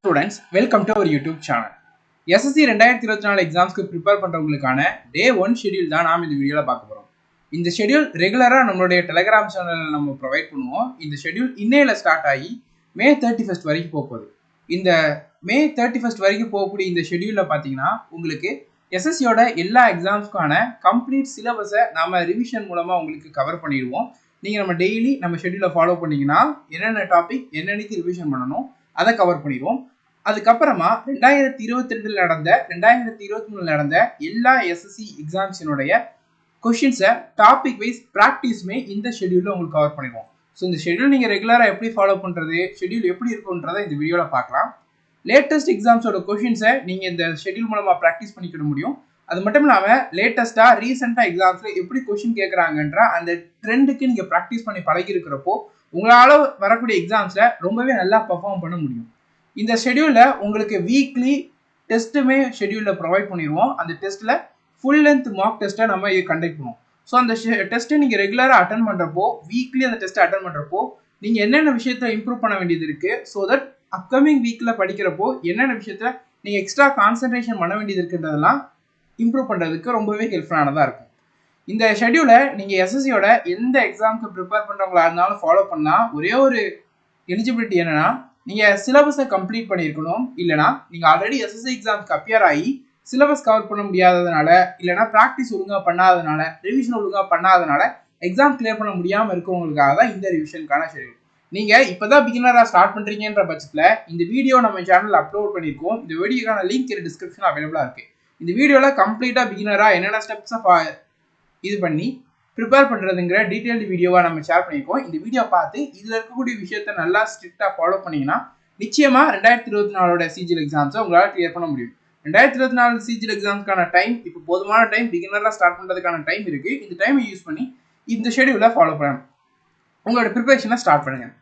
Students, welcome to our YouTube channel. SSC 2024 எக்ஸாம்ஸ்க்கு prepare பண்றவங்களுக்கான day 1 schedule தான் நாம இந்த வீடியோல பார்க்க போறோம். இந்த ஷெட்யூல் ரெகுலரா நம்மளுடைய Telegram சேனல்ல நம்ம ப்ரொவைட் பண்ணுவோம். இந்த ஷெட்யூல் இன்னையில ஸ்டார்ட் ஆகி மே 31st வரைக்கும் போகுது. இந்த மே 31st வரைக்கும் போகக்கூடிய இந்த ஷெட்யூல்ல பாத்தீங்கன்னா உங்களுக்கு SSC யோட எல்லா எக்ஸாம்ஸ்க்கான கம்ப்ளீட் சிலபஸை நாம ரிவிஷன் மூலமா உங்களுக்கு கவர் பண்ணிடுவோம். நீங்க நம்ம டெய்லி நம்ம ஷெட்யூலை ஃபாலோ பண்ணீங்கன்னா என்னென்ன டாபிக் என்னென்னைக்கு ரிவிஷன் பண்ணணும் அதை கவர் பண்ணிடுவோம். அதுக்கப்புறமா 2022 நடந்த 2023 நடந்த எல்லா SSC எக்ஸாம்ஸினுடைய கொஷின்ஸை டாபிக் வைஸ் ப்ராக்டிஸுமே இந்த ஷெட்யூலில் உங்களுக்கு கவர் பண்ணிடுவோம். ஸோ இந்த ஷெட்யூல் நீங்கள் ரெகுலராக எப்படி ஃபாலோ பண்ணுறது, ஷெட்யூல் எப்படி இருக்குன்றதை இந்த வீடியோவில் பார்க்கலாம். லேட்டஸ்ட் எக்ஸாம்ஸோட கொஷின்ஸை நீங்கள் இந்த ஷெட்யூல் மூலமாக ப்ராக்டிஸ் பண்ணிக்கிட முடியும். அது மட்டும் இல்லாமல் லேட்டஸ்ட்டாக ரீசெண்டாக எக்ஸாம்ஸில் எப்படி கொஷின் கேட்குறாங்கன்ற அந்த ட்ரெண்டுக்கு நீங்கள் ப்ராக்டிஸ் பண்ணி பழகி இருக்கிறப்போ உங்களால் வரக்கூடிய எக்ஸாம்ஸில் ரொம்பவே நல்லா பர்ஃபார்ம் பண்ண முடியும். இந்த ஷெட்யூலில் உங்களுக்கு வீக்லி டெஸ்ட்டுமே ஷெட்யூலில் ப்ரொவைட் பண்ணிடுவோம். அந்த டெஸ்ட்டில் ஃபுல் லென்த் மார்க் டெஸ்ட்டை நம்ம கண்டக்ட் பண்ணுவோம். ஸோ அந்த டெஸ்ட்டை நீங்கள் ரெகுலராக அட்டன் பண்ணுறப்போ, வீக்லி அந்த டெஸ்ட்டை அட்டன் பண்ணுறப்போ நீங்கள் என்னென்ன விஷயத்தை இம்ப்ரூவ் பண்ண வேண்டியது இருக்குது, ஸோ தட் அப்கமிங் வீக்கில் படிக்கிறப்போ என்னென்ன விஷயத்தில் நீங்கள் எக்ஸ்ட்ரா கான்சன்ட்ரேஷன் பண்ண வேண்டியது இருக்குன்றதெல்லாம் இம்ப்ரூவ் பண்ணுறதுக்கு ரொம்பவே ஹெல்ப்ஃபுல்லானதாக இருக்கும். இந்த ஷெட்யூலை நீங்கள் SSCயோட எந்த எக்ஸாமுக்கு ப்ரிப்பேர் பண்ணுறவங்களா இருந்தாலும் ஃபாலோ பண்ணால் ஒரே ஒரு எலிஜிபிலிட்டி என்னென்னா, நீங்கள் சிலபஸை கம்ப்ளீட் பண்ணியிருக்கணும். இல்லைனா நீங்கள் ஆல்ரெடி SSC எக்ஸாம்ஸ்க்கு அப்பியர் ஆகி சிலபஸ் கவர் பண்ண முடியாததுனால, இல்லைனா ப்ராக்டிஸ் ஒழுங்காக பண்ணாததுனால, ரிவிஷன் ஒழுங்காக பண்ணாததுனால எக்ஸாம் கிளியர் பண்ண முடியாமல் இருக்கவங்களுக்காக தான் இந்த ரிவிஷனுக்கான ஷெட்யூல். நீங்கள் இப்போ தான் பிகினராக ஸ்டார்ட் பண்ணுறீங்கன்ற பட்சத்தில் இந்த வீடியோ நம்ம சேனலில் அப்லோட் பண்ணியிருக்கோம். இந்த வீடியோக்கான லிங்க் டிஸ்கிரிப்ஷன் அவைலபிளாக இருக்குது. இந்த வீடியோவில் கம்ப்ளீட்டாக பிகினராக என்னென்ன ஸ்டெப்ஸை இது பண்ணி ப்ரிப்பேர் பண்ணுறதுங்கிற டீட்டெயில்டு வீடியோவாக நம்ம ஷேர் பண்ணியிருக்கோம். இந்த வீடியோ பார்த்து இதில் இருக்கக்கூடிய விஷயத்தை நல்லா ஸ்ட்ரிக்டாக ஃபாலோ பண்ணிங்கன்னா நிச்சயமாக 2024 CGL எக்ஸாம்ஸை உங்களால் கிளியர் பண்ண முடியும். 2024 CGL எக்ஸாம்ஸ்க்கான டைம் இப்போ போதுமான டைம், பிகினராக ஸ்டார்ட் பண்ணுறதுக்கான டைம் இருக்குது. இந்த டைமை யூஸ் பண்ணி இந்த ஷெட்யூலை ஃபாலோ பண்ணணும், உங்களோட ப்ரிப்பரேஷனை ஸ்டார்ட் பண்ணுங்கள்.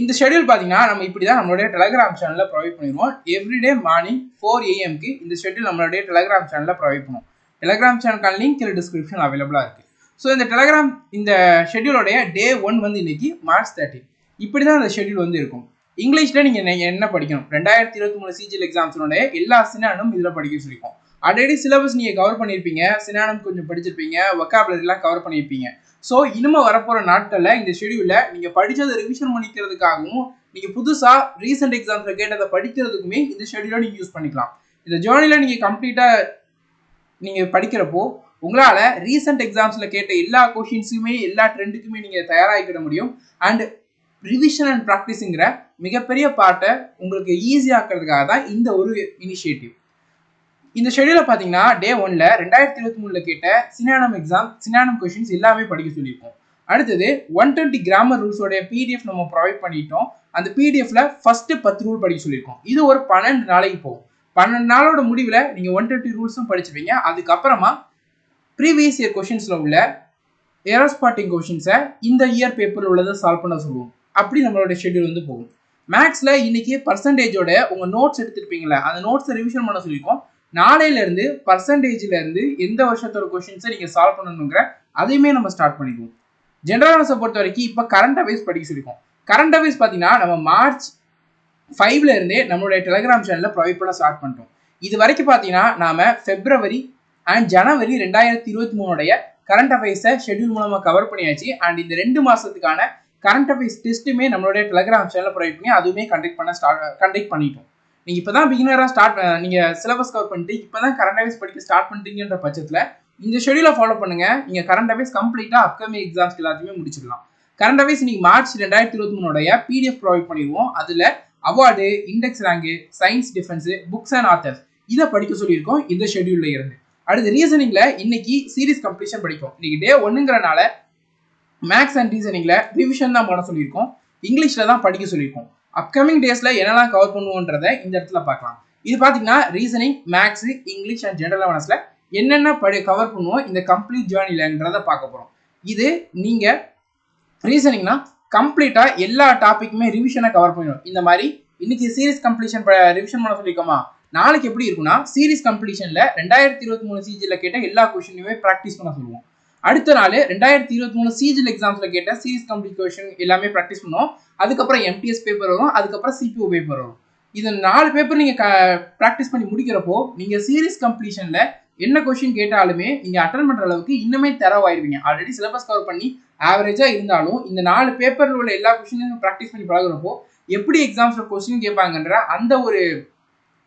இந்த ஷெட்யூல் பார்த்தீங்கன்னா நம்ம இப்படி தான் நம்மளுடைய டெலகிராம் சேனலில் ப்ரொவைட் பண்ணிடுவோம். எவ்ரிடே மார்னிங் 4 AM இந்த ஷெட்யூல் நம்மளுடைய டெலகிராம் சேனலில் ப்ரொவைட் பண்ணுவோம். டெலகிராம் சேனலுக்கான லிங்க் டிஸ்கிரிப்ஷன் அவைலபிளாக இருக்குது. ஸோ இந்த டெலகிராம் இந்த ஷெட்யூலோடைய டே 1 வந்து இன்னைக்கு மார்ச் 30. இப்படி தான் இந்த ஷெட்யூல் வந்து இருக்கும். இங்கிலீஷில் நீங்கள் என்ன படிக்கணும், 2023 CGL எக்ஸாம்ஸோட எல்லா சினானும் இதில் படிக்க சொல்லியிருக்கோம். ஆல்ரெடி சிலபஸ் நீங்கள் கவர் பண்ணியிருப்பீங்க, சினானம் கொஞ்சம் படிச்சிருப்பீங்க, வொக்காபுலரிலாம் கவர் பண்ணியிருப்பீங்க. ஸோ இனிமேல் வரப்போகிற நாட்களில் இந்த ஷெட்யூலில் நீங்கள் படித்ததை ரிவிஷன் பண்ணிக்கிறதுக்காகவும் நீங்கள் புதுசாக ரீசெண்ட் எக்ஸாம்ஸில் கேட்டதை படிக்கிறதுக்குமே இந்த ஷெட்யூலை நீங்கள் யூஸ் பண்ணிக்கலாம். இந்த ஜேர்னியில் நீங்கள் கம்ப்ளீட்டாக நீங்கள் படிக்கிறப்போ உங்களால் ரீசெண்ட் எக்ஸாம்ஸில் கேட்ட எல்லா கொஷின்ஸுமே எல்லா ட்ரெண்டுக்குமே நீங்கள் தயாராகிக்கிட முடியும். அண்ட் ரிவிஷன் அண்ட் ப்ராக்டிஸுங்கிற மிகப்பெரிய பார்ட்டை உங்களுக்கு ஈஸியாக்கிறதுக்காக தான் இந்த ஒரு இனிஷியேட்டிவ். இந்த ஷெட்யூலை பார்த்தீங்கன்னா டே 1ல் 2023 கேட்ட சினானம் கொஷின்ஸ் எல்லாமே படிக்க சொல்லியிருக்கோம். அடுத்தது 120 கிராமர் ரூல்ஸோடைய PDF நம்ம ப்ரொவைட் பண்ணிட்டோம். அந்த PDFல ஃபஸ்ட்டு 10 ரூல் படிக்க சொல்லியிருக்கோம். இது ஒரு 12 நாளைக்கு போகும். 12 நாளோட முடிவில் நீங்கள் 120 ரூல்ஸும் படிச்சிருவீங்க. அதுக்கப்புறமா ப்ரீவியஸ் இயர் கொஷின்ஸில் உள்ள எரர் ஸ்பாட்டிங் கொஷின்ஸை இந்த இயர் பேப்பரில் உள்ளதை சால்வ் பண்ண சொல்லுவோம். அப்படி நம்மளோட ஷெட்யூல் வந்து போகும். மேக்ஸில் இன்னைக்கு பர்சன்டேஜோட உங்கள் நோட்ஸ் எடுத்துருப்பீங்களா, அந்த நோட்ஸை ரிவிஷன் பண்ண சொல்லியிருக்கோம். நாளையிலேருந்து பர்சன்டேஜ்லேருந்து எந்த வருஷத்தோட கொஷின்ஸை நீங்கள் சால்வ் பண்ணணுங்கிற அதையுமே நம்ம ஸ்டார்ட் பண்ணிக்குவோம். ஜென்ரல் நாலேஜை பொறுத்த வரைக்கும் இப்போ கரண்ட் அஃபேர்ஸ் படிக்க சொல்லியிருக்கோம். கரண்ட் அஃபேர்ஸ் பார்த்தீங்கன்னா நம்ம மார்ச் 5 நம்மளுடைய டெலகிராம் சேனலில் ப்ரொவைட் பண்ண ஸ்டார்ட் பண்ணிட்டோம். இது வரைக்கும் பார்த்தீங்கன்னா நாம் February அண்ட் January 2023 கரண்ட் அஃபேர்ஸை ஷெட்யூல் மூலமாக கவர் பண்ணியாச்சு. அண்ட் இந்த 2 மாதத்துக்கான கரண்ட் அஃபேர்ஸ் டெஸ்ட்டுமே நம்மளுடைய டெலகிராம் சேனலில் ப்ரொவைட் பண்ணி அதுவுமே கண்டக்ட் பண்ணிட்டோம். நீங்கள் இப்போ தான் பிகினராக நீங்கள் சிலபஸ் கவர் பண்ணிட்டு இப்போ தான் கரண்ட் அஃபேர்ஸ் படிக்க ஸ்டார்ட் பண்ணுறீங்கன்ற பட்சத்தில் இந்த ஷெட்யூலை ஃபாலோ பண்ணுங்கள். நீங்கள் கரண்ட் அஃபேர்ஸ் கம்ப்ளீட்டாக அப்கமிங் எக்ஸாம்ஸ் எல்லாத்தையுமே முடிச்சிடலாம். கரண்ட் அஃபேர்ஸ் நீங்கள் மார்ச் 2023 PDF ப்ரொவைட் பண்ணிடுவோம். அதில் award, index rank, science defence, books and authors இதை படிக்க சொல்லியிருக்கோம் இந்த ஷெட்யூலில் இருந்து. அடுத்து ரீசனிங்கில் இன்னைக்கு சீரீஸ் கம்ப்ளீஷன் படிக்கும். இன்னைக்கு டே 1ங்கிறனால மேக்ஸ் அண்ட் ரீசனிங்கில் ரிவிஷன் தான் பண்ண சொல்லியிருக்கோம். இங்கிலீஷில் தான் படிக்க சொல்லியிருக்கோம். அப்கமிங் டேஸில் என்னெல்லாம் கவர் பண்ணுவோன்றதை இந்த இடத்துல பார்க்கலாம். இது பார்த்தீங்கன்னா reasoning, maths, English and general அவேர்னஸில் என்னென்ன கவர் பண்ணுவோம் இந்த கம்ப்ளீட் ஜேர்னிலன்றதை பார்க்க போகிறோம். இது நீங்கள் ரீசனிங்னா கம்ப்ளீட்டாக எல்லா டாப்பிக்குமே ரிவிஷனை கவர் பண்ணிடும். இந்த மாதிரி இன்னைக்கு சீரீஸ் கம்ப்ளீஷன் ரிவிஷன் பண்ண சொல்லியிருக்கோமா, நாளைக்கு எப்படி இருக்குன்னா சீரீஸ் கம்ப்ளீஷனில் 2023 CGL கேட்ட எல்லா கொஷினுமே ப்ராக்டிஸ் பண்ண சொல்லுவோம். அடுத்த நாள் 2023 CGL எக்ஸாம்ஸில் கேட்ட சீரீஸ் கம்ப்ளீட் கொஷின் எல்லாமே ப்ராக்டிஸ் பண்ணுவோம். அதுக்கப்புறம் MTS பேப்பர் வரும், அதுக்கப்புறம் CPO பேப்பர் வரும். இது 4 பேப்பர் நீங்க பிராக்டிஸ் பண்ணி முடிக்கிறப்போ நீங்க சீரிஸ் கம்ப்ளீஷன்ல என்ன கொஸ்டின் கேட்டாலுமே நீங்க அட்டன் பண்ற அளவுக்கு இன்னுமே தரவாயிருவீங்க. ஆல்ரெடி சிலபஸ் கவர் பண்ணி ஆவரேஜா இருந்தாலும் இந்த 4 பேப்பர்ல உள்ள எல்லா கொஸ்டினையும் பிராக்டிஸ் பண்ணி பழகுறப்போ எப்படி எக்ஸாம்ஸ்ல கொஸ்டின் கேட்பாங்கன்ற அந்த ஒரு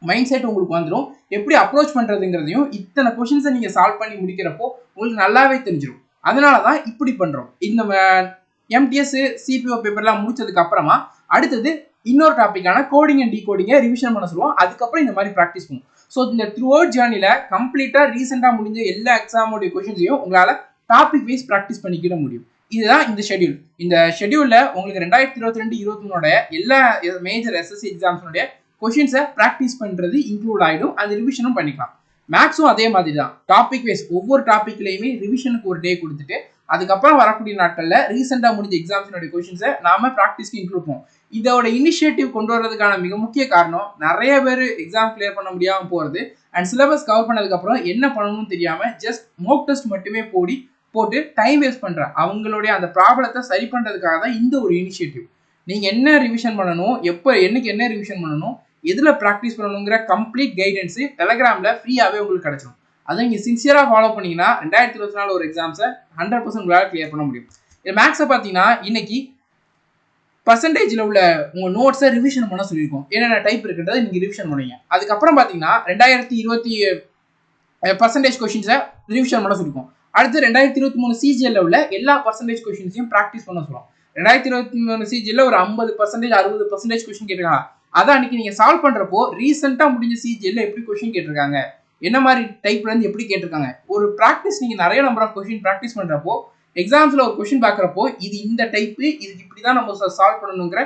மைண்ட் செட் உங்களுக்கு வந்துடும். எப்படி அப்ரோச் பண்றதுங்கிறதையும் இத்தனை கொஸ்டின்ஸை நீங்க சால்வ் பண்ணி முடிக்கிறப்போ உங்களுக்கு நல்லாவே தெரிஞ்சிடும். அதனாலதான் இப்படி பண்றோம். இந்த எம்டிஎஸ் சிபிஓ பேப்பர்லாம் முடிச்சதுக்கு அப்புறமா அடுத்தது இன்னொரு டாபிக்கான கோடிங் அண்ட் டிகோடிங்கை ரிவிஷன் பண்ண சொல்லுவோம். அதுக்கப்புறம் இந்த மாதிரி ப்ராக்டிஸ் பண்ணுவோம். ஸோ இந்த த்ரூ அவுட் ஜேர்னில கம்ப்ளீட்டா ரீசெண்டா முடிஞ்ச எல்லா எக்ஸாமோடைய கொஸ்டின்ஸையும் உங்களால டாபிக் வைஸ் ப்ராக்டிஸ் பண்ணிக்கிட முடியும். இதுதான் இந்த ஷெடியூல். இந்த ஷெடியூல்ல உங்களுக்கு 2022-23 எல்லா மேஜர் எஸ்எஸ்சி எக்ஸாம்ஸோடைய கொஸ்டின்ஸை ப்ராக்டிஸ் பண்றது இன்க்ளூட் ஆகிடும். அது ரிவிஷனும் பண்ணிக்கலாம். மேக்ஸும் அதே மாதிரி தான். டாபிக் வைஸ் ஒவ்வொரு டாபிக்லையுமே ரிவிஷனுக்கு ஒரு டே கொடுத்துட்டு அதுக்கப்புறம் வரக்கூடிய நாட்கள்ல ரீசெண்டா முடிஞ்ச எக்ஸாம்ஸோட கொஸ்டின்ஸை நாம ப்ராக்டிஸ்க்கு இன்க்ளூட் பண்ணுவோம். இதோட இனிஷியேட்டிவ் கொண்டு வரதுக்கான மிக முக்கிய காரணம் நிறைய பேர் எக்ஸாம் கிளியர் பண்ண முடியாம போறது அண்ட் சிலபஸ் கவர் பண்ணதுக்கு அப்புறம் என்ன பண்ணணும்னு தெரியாம ஜஸ்ட் மோக் டெஸ்ட் மட்டுமே போட்டு டைம் வேஸ்ட் பண்ற அவங்களுடைய அந்த ப்ராப்ளத்தை சரி பண்றதுக்காக தான் இந்த ஒரு இனிஷியேட்டிவ். நீங்க என்ன ரிவிஷன் பண்ணணும், எப்போ என்னைக்கு என்ன ரிவிஷன் பண்ணணும், எதுல ப்ராக்டிஸ் பண்ணணுங்கிற கம்ப்ளீட் கைடன்ஸ் டெலிகிராம்ல ஃப்ரீயாவே உங்களுக்கு கிடைச்சிடும். அதை நீங்க சின்சியரா ஃபாலோ பண்ணீங்கன்னா 2024 ஒரு எக்ஸாம்ஸை 100% உங்களால் கிளியர் பண்ண முடியும். இது மேக்ஸை பார்த்தீங்கன்னா இன்னைக்கு பர்சன்டேஜில் உள்ள உங்கள் நோட்ஸை ரிவிஷன் பண்ண சொல்லியிருக்கோம். என்னென்ன டைப் இருக்குன்றதை நீங்கள் ரிவிஷன் பண்ணுவீங்க. அதுக்கப்புறம் பார்த்தீங்கன்னா 2020 கொஸ்டின்ஸை ரிவிஷன் பண்ண சொல்லியிருக்கோம். அடுத்து 2023 CGL உள்ள எல்லா பர்சன்டேஜ் கொஸ்டின்ஸையும் ப்ராக்டிஸ் பண்ண சொல்லுவோம். 2023 CGL ஒரு 50%, 60% கொஸ்டின் கேட்டிருக்காங்க. அதை அன்னைக்கு நீங்கள் சால்வ் பண்ணுறப்போ ரீசெண்டாக முடிஞ்ச CGL எப்படி கொஸ்டின் கேட்டிருக்காங்க, என்ன மாதிரி டைப்ல இருந்து எப்படி கேட்டிருக்காங்க, ஒரு ப்ராக்டிஸ் நீங்கள் நிறைய நம்பர் ஆஃப் கொஸ்டின் ப்ராக்டிஸ் பண்ணுறப்போ எக்ஸாம்ஸ்ல ஒரு கொஸ்டின் பார்க்குறப்போ இது இந்த டைப்பு, இதுக்கு இப்படி தான் நம்ம சால்வ் பண்ணணுங்கிற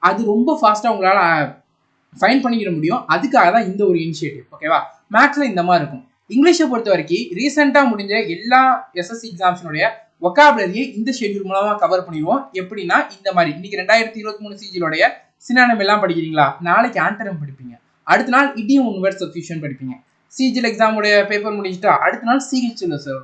அது ரொம்ப ஃபாஸ்ட்டாக உங்களால் ஃபைன் பண்ணிக்கிட முடியும். அதுக்காக தான் இந்த ஒரு இனிஷியேட்டிவ். ஓகேவா? மேக்ஸில் இந்த மாதிரி இருக்கும். இங்கிலீஷை பொறுத்த வரைக்கும் ரீசெண்டாக முடிஞ்ச எல்லா எஸ்எஸ்சி எக்ஸாம்ஸினுடைய ஒகாபுலரியை இந்த ஷெட்யூல் மூலமாக கவர் பண்ணிடுவோம். எப்படின்னா இந்த மாதிரி இன்னைக்கு 2023 CGL சினானம் எல்லாம் படிக்கிறீங்களா, நாளைக்கு ஆண்டரம் படிப்பீங்க, அடுத்த நாள் இடியம் ஒன் சப்ஸ்டியூஷன் படிப்பீங்க. CGL எக்ஸாமுடைய பேப்பர் முடிச்சுட்டா அடுத்த நாள் CHSL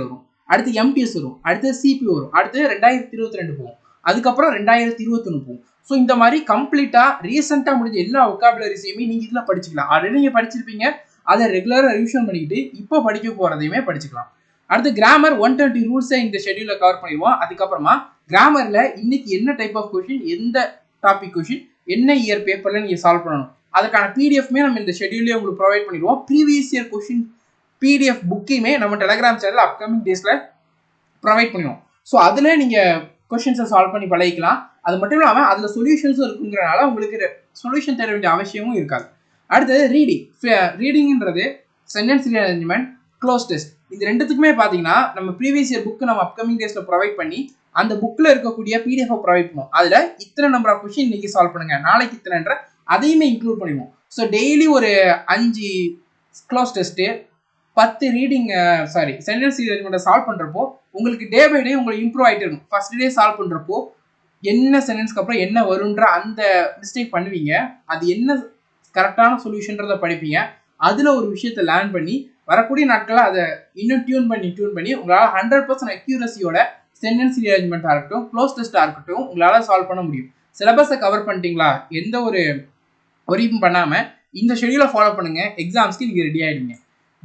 வரும், அடுத்து MTS வரும், அடுத்து CP வரும், அடுத்து 2022 போகும், அதுக்கப்புறம் 2021 போகும். ஸோ இந்த மாதிரி கம்ப்ளீட்டா ரீசெண்டா முடிஞ்ச எல்லா ஒகாபுலரிஸையுமே நீங்க இதுல படிச்சுக்கலாம். ஆல்ரெடி நீங்க படிச்சிருப்பீங்க, அதை ரெகுலரா ரிவிஷன் பண்ணிக்கிட்டு இப்போ படிக்க போறதையுமே படிச்சுக்கலாம். அடுத்து கிராமர் 120 ரூல்ஸை இந்த ஷெட்யூல்ல கவர் பண்ணிடுவோம். அதுக்கப்புறமா கிராமர்ல இன்னைக்கு என்ன டைப் ஆஃப் கொஸ்டின், எந்த டாபிக் கொஸ்டின், என்ன இயர் பேப்பர்ல நீங்க சால்வ் பண்ணணும், அதுக்கான பிடிஎஃப்மே நம்ம இந்த ஷெட்யூல்லே உங்களுக்கு ப்ரொவைட் பண்ணிடுவோம். ப்ரீவியஸ் இயர் கொஸ்டின் பிடிஎஃப் புக்கையுமே நம்ம டெலிகிராம் சேனல் அப்கமிங் டேஸ்ல ப்ரொவைட் பண்ணுவோம். ஸோ அதுல நீங்க கொஸ்டின்ஸை சால்வ் பண்ணி பழகிக்கலாம். அது மட்டும் இல்லாமல் அதில் சொல்யூஷன்ஸும் இருக்குங்கிறனால உங்களுக்கு சொல்யூஷன் தர வேண்டிய அவசியமும் இருக்காது. அடுத்தது ரீடிங்ன்றது சென்டென்ஸ் அரேஞ்ச்மெண்ட், க்ளோஸ் டெஸ்ட், இந்த ரெண்டுத்துக்குமே பார்த்தீங்கன்னா நம்ம ப்ரீவியஸ் இயர் புக்கு நம்ம அப்கமிங் டேஸ்ல ப்ரொவைட் பண்ணி அந்த புக்கில் இருக்கக்கூடிய பிடிஎஃப் ப்ரொவைட் பண்ணுவோம். அதில் இத்தனை நம்பர் ஆஃப் கொஸ்டின் இன்னைக்கு சால்வ் பண்ணுங்க, நாளைக்கு இத்தனைன்ற அதையுமே இன்க்ளூட் பண்ணிடுவோம். ஸோ டெய்லி ஒரு 5 க்ளோஸ் டெஸ்ட்டு, 10 சென்டென்ஸ் அரேஞ்ச்மெண்ட்டை சால்வ் பண்ணுறப்போ உங்களுக்கு டே பை டே உங்களுக்கு இம்ப்ரூவ் ஆகிட்டு இருக்கும். ஃபர்ஸ்ட் டே சால்வ் பண்ணுறப்போ என்ன சென்டென்ஸ்க்கு அப்புறம் என்ன வரும்ன்ற அந்த மிஸ்டேக் பண்ணுவீங்க, அது என்ன கரெக்டான சொல்யூஷன்றதை படிப்பீங்க, அதில் ஒரு விஷயத்தை லேர்ன் பண்ணி வரக்கூடிய நாட்களில் அதை இன்னும் டியூன் பண்ணி உங்களால் 100% அக்யூரஸியோட சென்டென்ஸ் அரேஞ்ச்மெண்ட்டாக இருக்கட்டும், க்ளோஸ் டெஸ்ட்டாக இருக்கட்டும் உங்களால் சால்வ் பண்ண முடியும். சிலபஸை கவர் பண்ணிட்டீங்களா, எந்த ஒரு ஒரியும் பண்ணாமல் இந்த ஷெடியூலை ஃபாலோ பண்ணுங்க, எக்ஸாம்ஸ்க்கு நீங்கள் ரெடி ஆகிடுங்க.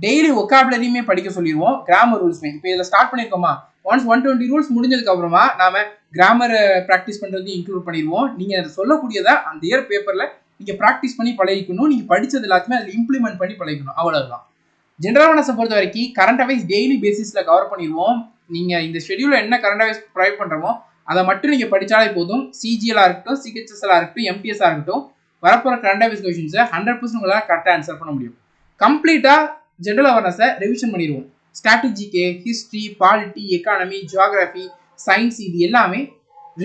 டெய்லி ஒகாபுலரியுமே படிக்க சொல்லிடுவோம், கிராமர் ரூல்ஸ்மே. இப்போ இதில் ஸ்டார்ட் பண்ணியிருக்கோமா, ஒன்ஸ் 120 ரூல்ஸ் முடிஞ்சதுக்கு அப்புறமா நாம கிராமர் ப்ராக்டிஸ் பண்ணுறதையும் இன்க்ளூட் பண்ணிடுவோம். நீங்கள் அதை சொல்லக்கூடியதை அந்த இயர் பேப்பரில் நீங்கள் ப்ராக்டிஸ் பண்ணி பழகிக்கணும். நீங்கள் படித்தது எல்லாத்தையுமே அதில் இம்ப்ளிமெண்ட் பண்ணி பழகிக்கணும், அவ்வளோதான். ஜென்ரல் அவேர்னஸை பொறுத்த வரைக்கும் கரண்ட் அவைஸ் டெய்லி பேசிஸில் கவர் பண்ணிடுவோம். நீங்கள் இந்த ஷெடியூலில் என்ன கரண்ட் அவைஸ் ப்ரொவைட் பண்ணுறோமோ அதை மட்டும் நீங்கள் படித்தாலே போதும். CGL இருக்கட்டும், CHSL இருக்கட்டும், MTS இருக்கட்டும், வரப்போகிற கரண்ட் அவைஸ் கொஸ்டின்ஸை 100% உங்களால் கரெக்டாக ஆன்சர் பண்ண முடியும். கம்ப்ளீட்டாக ஜென்ரல் அவேர்னஸை ரிவிஷன் பண்ணிடுவோம். ஸ்ட்ராட்டஜிக்கு, history, polity, economy, geography, science, இது எல்லாமே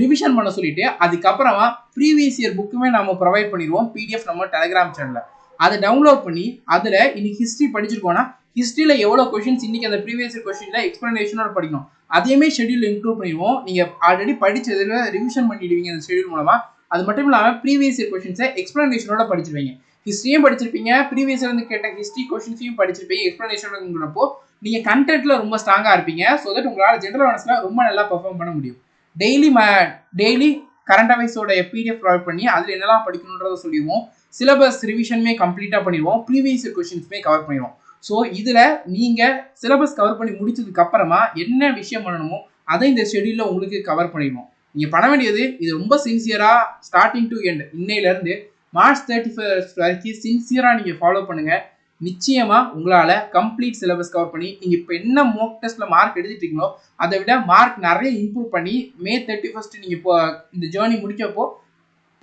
ரிவிஷன் பண்ண சொல்லிட்டு அதுக்கப்புறமா ப்ரீவியஸ் இயர் புக்குமே நம்ம ப்ரொவைட் பண்ணிடுவோம். PDF நம்ம டெலிகிராம் சேனலில் அதை டவுன்லோட் பண்ணி அதில் இன்னைக்கு ஹிஸ்ட்ரி படிச்சிருக்கோன்னா ஹிஸ்ட்ரியில் எவ்வளோ கொஸ்டின்ஸ் இன்னைக்கு அந்த ப்ரீவியஸ் இயர் கொஸ்டினில் எக்ஸ்பிளனேஷனோட படிக்கணும், அதையுமே ஷெடியூல் இன்க்ளூட் பண்ணிடுவோம். நீங்கள் ஆல்ரெடி படித்ததில் ரிவிஷன் பண்ணிடுவீங்க அந்த ஷெடியூல் மூலமாக. அது மட்டும் இல்லாமல் ப்ரீவியஸ் இயர் கொஸ்டின்ஸை எக்ஸ்பிளனேஷனோட படிச்சிருவீங்க. ஹிஸ்ட்ரியும் படிச்சிருப்பீங்க, ப்ரீவியஸ் இயர் வந்து கேட்ட ஹிஸ்ட்ரி கொஸ்டின்ஸையும் படிச்சிருப்பீங்க, எக்ஸ்பிளனேஷன்ங்கிறப்போ நீங்கள் கண்டென்ட்ல ரொம்ப ஸ்ட்ராங்காக இருப்பீங்க. ஸோ தட் உங்களால் ஜென்ரல் அவேர்னஸ்ல ரொம்ப நல்லா பெர்ஃபார்ம் பண்ண முடியும். டெய்லி கரண்ட் அஃபேர்ஸோட பிடிஎஃப் ப்ரொவைட் பண்ணி அதில் என்னெல்லாம் படிக்கணுன்றதை சொல்லிடுவோம். சிலபஸ் ரிவிஷனுமே கம்ப்ளீட்டாக பண்ணிடுவோம். ப்ரீவியஸ் இயர் கொஸ்டின்ஸுமே கவர் பண்ணிடுவோம். ஸோ இதில் நீங்கள் சிலபஸ் கவர் பண்ணி முடிச்சதுக்கு அப்புறமா என்ன விஷயம் பண்ணணுமோ அதை இந்த ஷெடியூலில் உங்களுக்கு கவர் பண்ணிடுவோம். நீங்கள் பண்ண வேண்டியது இது ரொம்ப சின்சியராக ஸ்டார்டிங் டு எண்ட் இன்னையிலேருந்து மார்ச் 31 வரைக்கும் சின்சியராக நீங்கள் ஃபாலோ பண்ணுங்கள். நிச்சயமாக உங்களால் கம்ப்ளீட் சிலபஸ் கவர் பண்ணி நீங்கள் இப்போ என்ன மோக் டெஸ்ட்டில் மார்க் எடுத்துட்டு இருக்கீங்களோ அதை விட மார்க் நிறைய இம்ப்ரூவ் பண்ணி மே 31 நீங்கள் இப்போ இந்த ஜேர்னி முடிக்கப்போ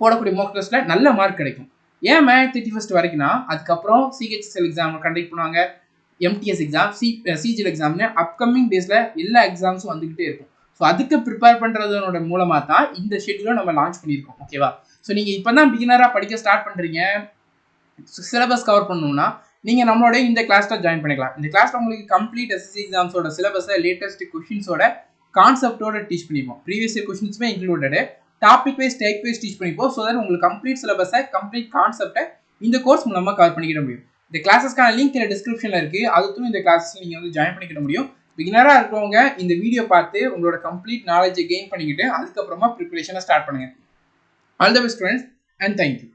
போடக்கூடிய மோக் டெஸ்ட்டில் நல்ல மார்க் கிடைக்கும். ஏன் மே 31 வரைக்கும்னா அதுக்கப்புறம் சிஹெச்எஸ்எல் எக்ஸாம் கண்டக்ட் பண்ணுவாங்க, எம்டிஎஸ் எக்ஸாம், சிஜிஎல் எக்ஸாம்னு அப்கமிங் டேஸில் எல்லா எக்ஸாம்ஸும் வந்துக்கிட்டே இருக்கும். ஸோ அதுக்கு ப்ரிப்பேர் பண்ணுறதோட மூலமாக தான் இந்த ஷெட்யூலை நம்ம லான்ச் பண்ணியிருக்கோம். ஓகேவா? ஸோ நீங்கள் இப்போ தான் பிகினராக படிக்க ஸ்டார்ட் பண்ணுறீங்க, சிலபஸ் கவர் பண்ணணும்னா நீங்கள் நம்மளோட இந்த கிளாஸில் ஜாயின் பண்ணிக்கலாம். இந்த கிளாஸில் உங்களுக்கு கம்ப்ளீட் எஸ்எஸ்சி எக்ஸாம்ஸோட சிலபஸை லேட்டஸ்ட் கொஷின்ஸோட கான்செப்டோட டீச் பண்ணிப்போம். ப்ரீவியஸ் இயர் கொஷின்ஸுமே included, topic wise tag wise teach பண்ணிப்போம். ஸோ தட் உங்களுக்கு கம்ப்ளீட் சிலபஸை கம்ப்ளீட் கான்செப்டை இந்த கோர்ஸ் மூலமாக கவர் பண்ணிக்கிட முடியும். இந்த கிளாஸஸ்க்கான லிங்க் இந்த டிஸ்கிரிப்ஷனில் இருக்குது. அதுக்கும் இந்த கிளாஸஸ் நீங்கள் வந்து ஜாயின் பண்ணிக்கிட முடியும். பிகினராக இருக்கவங்க இந்த வீடியோ பார்த்து உங்களோட கம்ப்ளீட் நாலேஜை கெயின் பண்ணிக்கிட்டு அதுக்கப்புறமா ப்ரிப்பரேஷனை ஸ்டார்ட் பண்ணுங்கள். All the best friends and thank you.